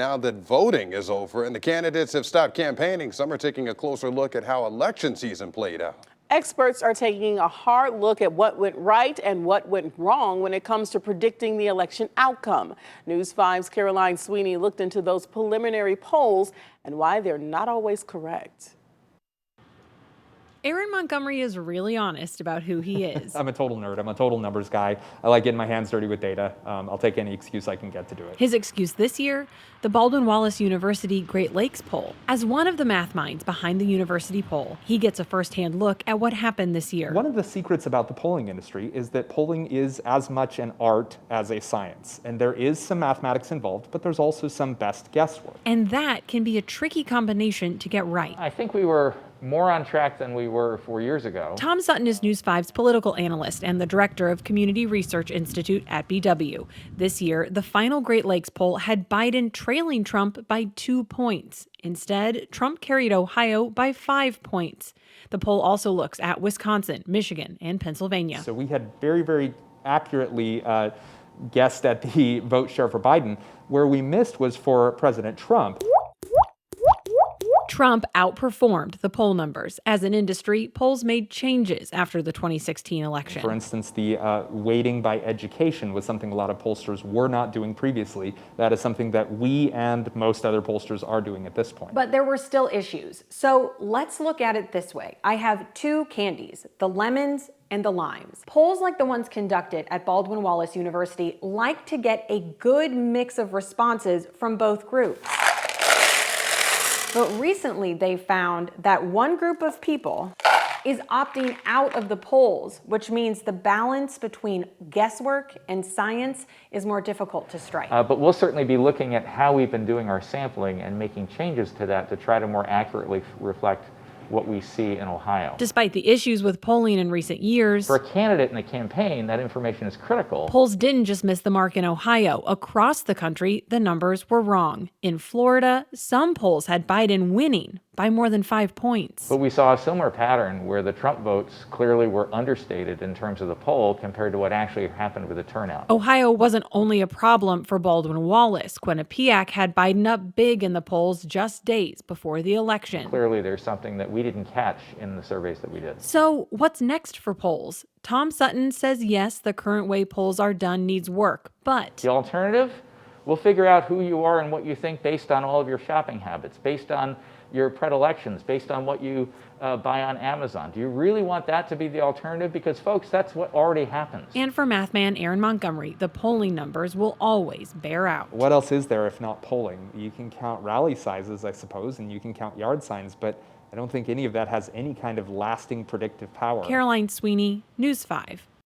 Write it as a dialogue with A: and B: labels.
A: now that voting is over and the candidates have stopped campaigning. Some are taking a closer look at how election season played out.
B: Experts are taking a hard look at what went right and what went wrong when it comes to predicting the election outcome. News 5's Caroline Sweeney looked into those preliminary polls and why they're not always correct.
C: Aaron Montgomery is really honest about who he is.
D: I'm a total nerd. I'm a total numbers guy. I like getting my hands dirty with data. I'll take any excuse I can get to do it.
C: His excuse this year, the Baldwin Wallace University Great Lakes poll. As one of the math minds behind the university poll, he gets a firsthand look at what happened this year.
D: One of the secrets about the polling industry is that polling is as much an art as a science. And there is some mathematics involved, but there's also some best guesswork.
C: And that can be a tricky combination to get right.
E: I think we were more on track than we were 4 years ago.
C: Tom Sutton is News 5's political analyst and the director of Community Research Institute at BW. This year, the final Great Lakes poll had Biden trailing Trump by 2 points. Instead, Trump carried Ohio by 5 points. The poll also looks at Wisconsin, Michigan, and Pennsylvania.
D: So we had very, very accurately guessed at the vote share for Biden. Where we missed was for President Trump.
C: Trump outperformed the poll numbers. As an industry, polls made changes after the 2016 election.
D: For instance, the weighting by education was something a lot of pollsters were not doing previously. That is something that we and most other pollsters are doing at this point.
F: But there were still issues. So let's look at it this way. I have two candies, the lemons and the limes. Polls like the ones conducted at Baldwin Wallace University like to get a good mix of responses from both groups. But recently they found that one group of people is opting out of the polls, which means the balance between guesswork and science is more difficult to strike.
E: But we'll certainly be looking at how we've been doing our sampling and making changes to that to try to more accurately reflect what we see in Ohio.
C: Despite the issues with polling in recent years,
E: for a candidate in a campaign, that information is critical.
C: Polls didn't just miss the mark in Ohio. Across the country, the numbers were wrong. In Florida, some polls had Biden winning by more than 5 points.
E: But we saw a similar pattern where the Trump votes clearly were understated in terms of the poll compared to what actually happened with the turnout.
C: Ohio wasn't only a problem for Baldwin Wallace. Quinnipiac had Biden up big in the polls just days before the election.
E: Clearly, there's something that we didn't catch in the surveys that we did.
C: So what's next for polls? Tom Sutton says yes, the current way polls are done needs work, but
E: the alternative? We'll figure out who you are and what you think based on all of your shopping habits, based on your predilections, based on what you buy on Amazon. Do you really want that to be the alternative? Because, folks, that's what already happens.
C: And for math man Aaron Montgomery, the polling numbers will always bear out.
D: What else is there if not polling? You can count rally sizes, I suppose, and you can count yard signs, but I don't think any of that has any kind of lasting predictive power.
C: Caroline Sweeney, News 5.